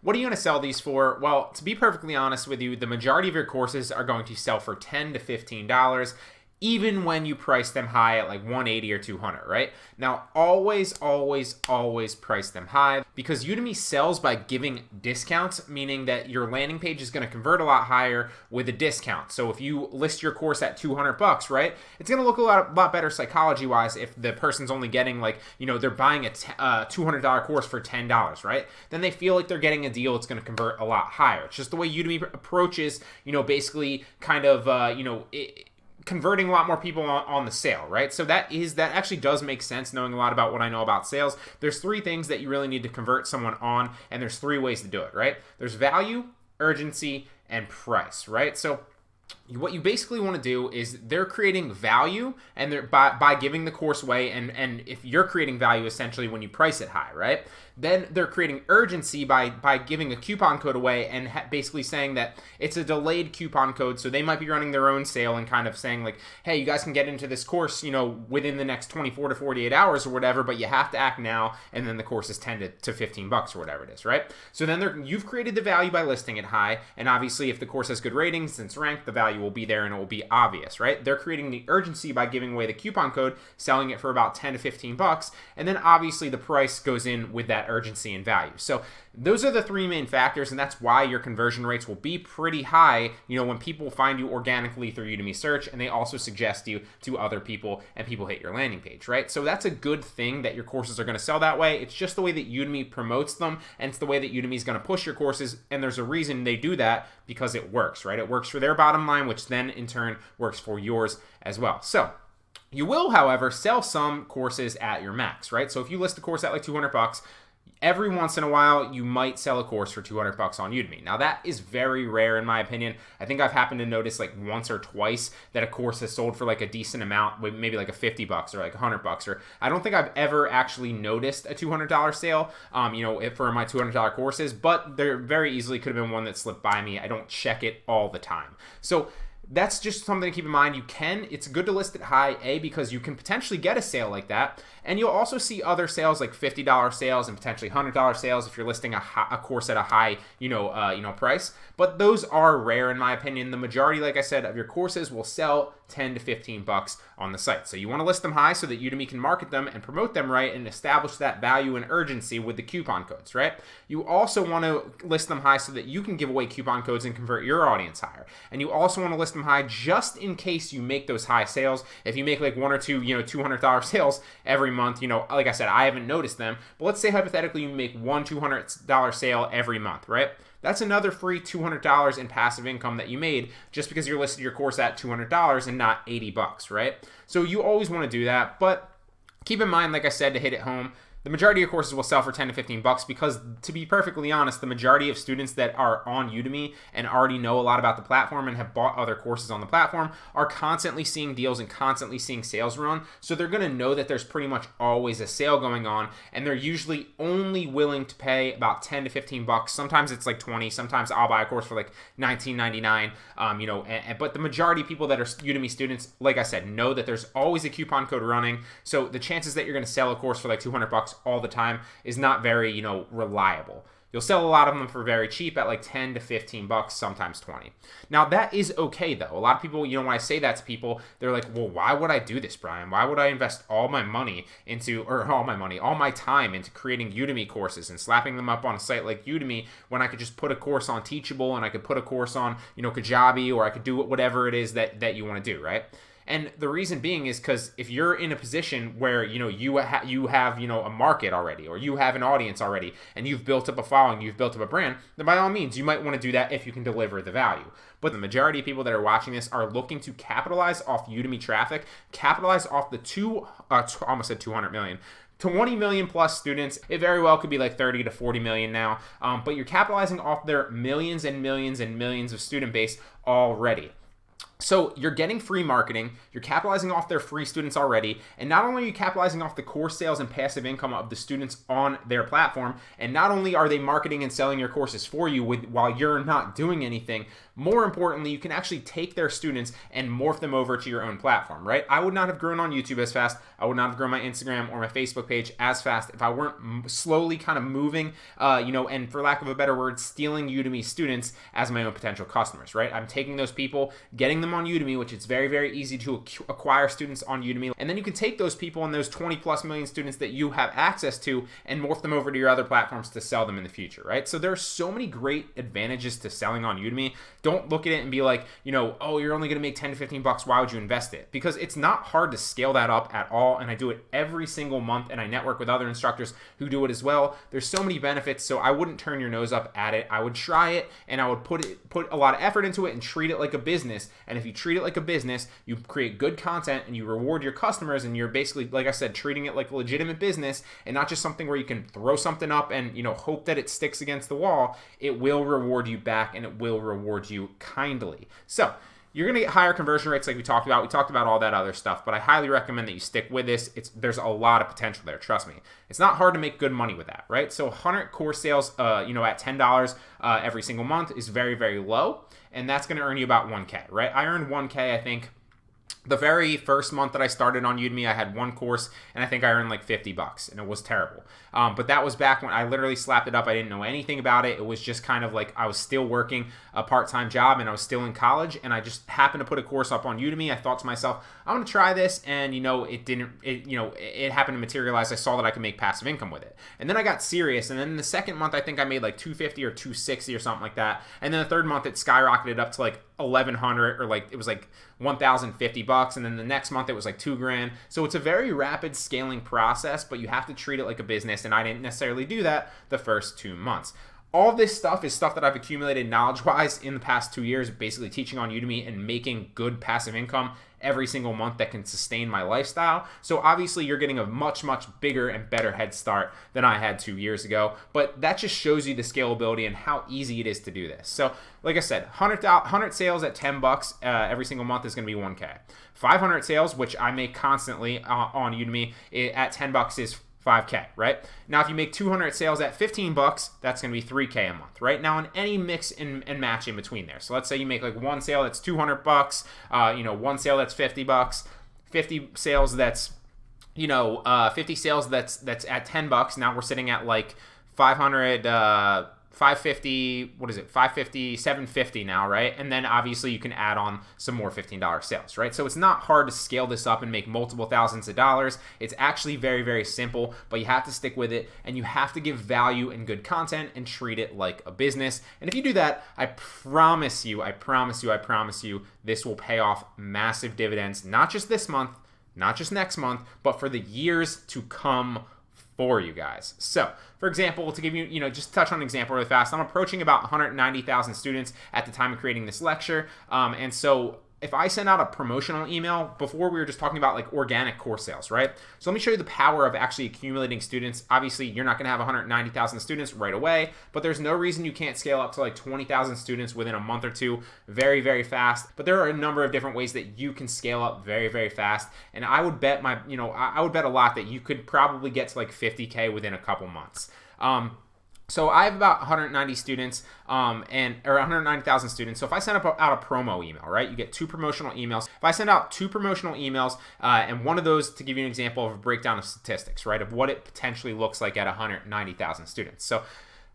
what are you going to sell these for? Well, to be perfectly honest with you, the majority of your courses are going to sell for $10 to $15, even when you price them high at like 180 or 200, right? Now, always price them high, because Udemy sells by giving discounts, meaning that your landing page is going to convert a lot higher with a discount. So if you list your course at $200, right, it's going to look a lot better psychology-wise if the person's only getting like, they're buying a $200 course for $10, right? Then they feel like they're getting a deal. It's going to convert a lot higher. It's just the way Udemy approaches, basically kind of, converting a lot more people on the sale, right? So that actually does make sense, knowing a lot about what I know about sales. There's 3 things that you really need to convert someone on, and there's 3 ways to do it, right? There's value, urgency, and price, right? So what you basically want to do is they're creating value, and they're by giving the course away, and if you're creating value essentially when you price it high, right? Then they're creating urgency by giving a coupon code away and basically saying that it's a delayed coupon code. So they might be running their own sale and kind of saying like, hey, you guys can get into this course, within the next 24 to 48 hours or whatever, but you have to act now. And then the course is 10 to $15 or whatever it is, right? So then you've created the value by listing it high. And obviously if the course has good ratings and it's ranked, the value will be there and it will be obvious, right? They're creating the urgency by giving away the coupon code, selling it for about 10 to $15. And then obviously the price goes in with that urgency and value. So those are the 3 main factors, and that's why your conversion rates will be pretty high, when people find you organically through Udemy search, and they also suggest you to other people and people hit your landing page, right? So that's a good thing that your courses are going to sell that way. It's just the way that Udemy promotes them, and it's the way that Udemy is going to push your courses, and there's a reason they do that, because it works, right? It works for their bottom line, which then in turn works for yours as well. So you will, however, sell some courses at your max, right? So if you list a course at like $200, every once in a while, you might sell a course for $200 on Udemy. Now, that is very rare in my opinion. I think I've happened to notice like once or twice that a course has sold for like a decent amount, maybe like a $50 or like $100. Or I don't think I've ever actually noticed a $200 sale, for my $200 courses, but there very easily could have been one that slipped by me. I don't check it all the time. So that's just something to keep in mind. It's good to list it high, because you can potentially get a sale like that. And you'll also see other sales like $50 sales and potentially $100 sales if you're listing a course at a high, price. But those are rare in my opinion. The majority, like I said, of your courses will sell $10 to $15 on the site. So you want to list them high so that Udemy can market them and promote them right and establish that value and urgency with the coupon codes, right? You also want to list them high so that you can give away coupon codes and convert your audience higher. And you also want to list them high just in case you make those high sales. If you make like 1 or 2, $200 sales every month, like I said, I haven't noticed them, but let's say hypothetically you make one $200 sale every month, right? That's another free $200 in passive income that you made just because you're listing your course at $200 and not $80, right? So you always want to do that, but keep in mind, like I said, to hit it home, the majority of courses will sell for $10 to $15 because, to be perfectly honest, the majority of students that are on Udemy and already know a lot about the platform and have bought other courses on the platform are constantly seeing deals and constantly seeing sales run. So they're going to know that there's pretty much always a sale going on, and they're usually only willing to pay about $10 to $15. Sometimes it's like $20. Sometimes I'll buy a course for like $19.99. But the majority of people that are Udemy students, like I said, know that there's always a coupon code running. So the chances that you're going to sell a course for like $200 all the time is not very, reliable. You'll sell a lot of them for very cheap at like $10 to $15, sometimes $20. Now that is okay though. A lot of people, when I say that to people, they're like, well, why would I do this, Brian? Why would I invest all my time into creating Udemy courses and slapping them up on a site like Udemy when I could just put a course on Teachable and I could put a course on, Kajabi, or I could do whatever it is that you want to do, right? And the reason being is because if you're in a position where, you have, a market already, or you have an audience already, and you've built up a following, you've built up a brand, then by all means, you might want to do that if you can deliver the value. But the majority of people that are watching this are looking to capitalize off Udemy traffic, capitalize off the almost said 200 million. 20 million plus students. It very well could be like 30 to 40 million now, but you're capitalizing off their millions and millions and millions of student base already. So you're getting free marketing, you're capitalizing off their free students already, and not only are you capitalizing off the course sales and passive income of the students on their platform, and not only are they marketing and selling your courses for you while you're not doing anything, more importantly, you can actually take their students and morph them over to your own platform, right? I would not have grown on YouTube as fast. I would not have grown my Instagram or my Facebook page as fast if I weren't slowly kind of moving, and for lack of a better word, stealing Udemy students as my own potential customers, right? I'm taking those people, getting them on Udemy, which it's very, very easy to acquire students on Udemy. And then you can take those people and those 20 plus million students that you have access to and morph them over to your other platforms to sell them in the future, right? So there are so many great advantages to selling on Udemy. Don't look at it and be like, oh, you're only going to make 10 to 15 bucks. Why would you invest it? Because it's not hard to scale that up at all. And I do it every single month, and I network with other instructors who do it as well. There's so many benefits. So I wouldn't turn your nose up at it. I would try it, and I would put a lot of effort into it and treat it like a business. And if you treat it like a business, you create good content and you reward your customers, and you're basically, like I said, treating it like a legitimate business and not just something where you can throw something up and hope that it sticks against the wall. It will reward you back, and it will reward you kindly. So you're going to get higher conversion rates like we talked about. We talked about all that other stuff, but I highly recommend that you stick with this. There's a lot of potential there. Trust me. It's not hard to make good money with that, right? So 100 course sales, at $10 every single month is very, very low, and that's going to earn you about 1K, right? I earned 1K, I think. The very first month that I started on Udemy, I had one course, and I think I earned like $50, and it was terrible. But that was back when I literally slapped it up. I didn't know anything about it. It was just kind of like I was still working a part-time job, and I was still in college, and I just happened to put a course up on Udemy. I thought to myself, I'm going to try this, and it happened to materialize. I saw that I could make passive income with it. And then I got serious, and then in the second month, I think I made like $250 or $260 or something like that. And then the third month, it skyrocketed up to like $1,100, or like it was like $1,050, and then the next month it was like $2,000. So it's a very rapid scaling process, but you have to treat it like a business, and I didn't necessarily do that the first 2 months. All this stuff is stuff that I've accumulated knowledge-wise in the past 2 years, basically teaching on Udemy and making good passive income every single month that can sustain my lifestyle. So obviously you're getting a much, much bigger and better head start than I had 2 years ago, but that just shows you the scalability and how easy it is to do this. So like I said, 100 sales at $10 every single month is going to be 1K. 500 sales, which I make constantly on Udemy at $10 is 5K, right? Now, if you make 200 sales at $15, that's going to be 3K a month, right? Now, in any mix and match in between there. So let's say you make like one sale that's $200, one sale that's $50, 50 sales that's, 50 sales that's at $10. Now we're sitting at like 500, 550, what is it? 550, 750 now, right? And then obviously you can add on some more $15 sales, right? So it's not hard to scale this up and make multiple thousands of dollars. It's actually very, very simple, but you have to stick with it, and you have to give value and good content and treat it like a business. And if you do that, I promise you, this will pay off massive dividends, not just this month, not just next month, but for the years to come for you guys. So, for example, to give you, just touch on an example really fast, I'm approaching about 190,000 students at the time of creating this lecture. And so if I send out a promotional email, before we were just talking about like organic course sales, right? So let me show you the power of actually accumulating students. Obviously, you're not going to have 190,000 students right away, but there's no reason you can't scale up to like 20,000 students within a month or two very, very fast. But there are a number of different ways that you can scale up very, very fast. And I would bet I would bet a lot that you could probably get to like 50K within a couple months. So I have about 190 students, or 190,000 students. So if I send out a promo email, right, you get 2 promotional emails. If I send out 2 promotional emails, and one of those, to give you an example of a breakdown of statistics, right, of what it potentially looks like at 190,000 students. So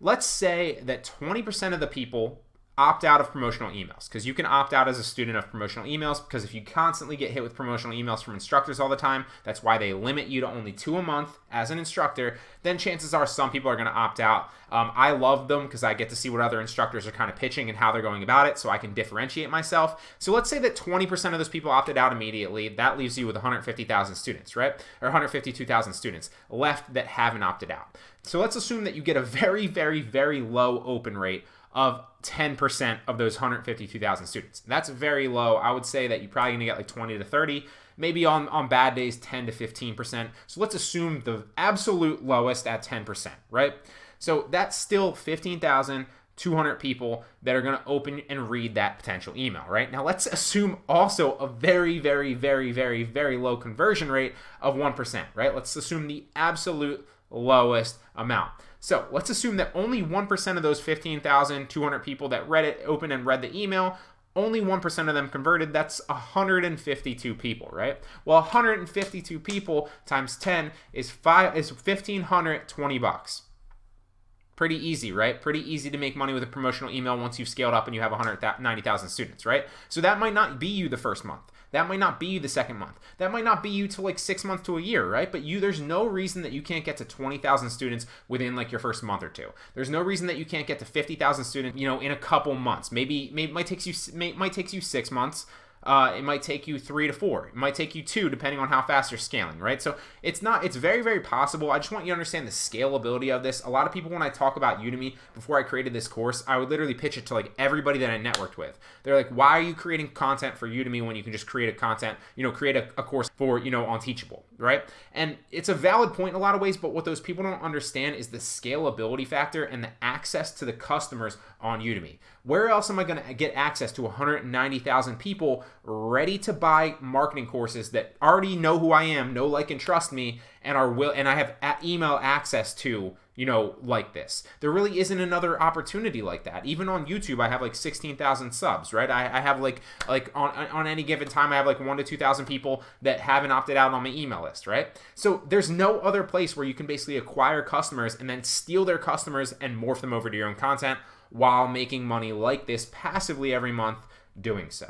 let's say that 20% of the people opt out of promotional emails, because you can opt out as a student of promotional emails, because if you constantly get hit with promotional emails from instructors all the time, that's why they limit you to only 2 a month as an instructor, then chances are some people are going to opt out. I love them because I get to see what other instructors are kind of pitching and how they're going about it, so I can differentiate myself. So let's say that 20% of those people opted out immediately. That leaves you with 150,000 students, right? Or 152,000 students left that haven't opted out. So let's assume that you get a very, very, very low open rate of 10% of those 152,000 students. That's very low. I would say that you're probably going to get like 20 to 30, maybe on bad days 10 to 15%. So let's assume the absolute lowest at 10%, right? So that's still 15,000 200 people that are going to open and read that potential email, right? Now, let's assume also a very, very, very, very, very low conversion rate of 1%, right? Let's assume the absolute lowest amount. So let's assume that only 1% of those 15,200 people that read it, opened and read the email, only 1% of them converted. That's 152 people, right? Well, 152 people times 10 is $1,520. Pretty easy, right? Pretty easy to make money with a promotional email once you've scaled up and you have 190,000 students, right? So that might not be you the first month. That might not be you the second month. That might not be you till like 6 months to a year, right? But there's no reason that you can't get to 20,000 students within like your first month or two. There's no reason that you can't get to 50,000 students, in a couple months. Maybe it might take you 6 months. It might take you 3 to 4. It might take you 2, depending on how fast you're scaling, right? So it's very, very possible. I just want you to understand the scalability of this. A lot of people, when I talk about Udemy, before I created this course, I would literally pitch it to like everybody that I networked with. They're like, why are you creating content for Udemy when you can just create a course for, on Teachable, right? And it's a valid point in a lot of ways, but what those people don't understand is the scalability factor and the access to the customers on Udemy. Where else am I going to get access to 190,000 people ready to buy marketing courses that already know who I am, know, like, and trust me, and I have email access to, like this? There really isn't another opportunity like that. Even on YouTube, I have like 16,000 subs, right? I have like on any given time, I have like 1,000 to 2,000 people that haven't opted out on my email list, right? So there's no other place where you can basically acquire customers and then steal their customers and morph them over to your own content while making money like this passively every month doing so.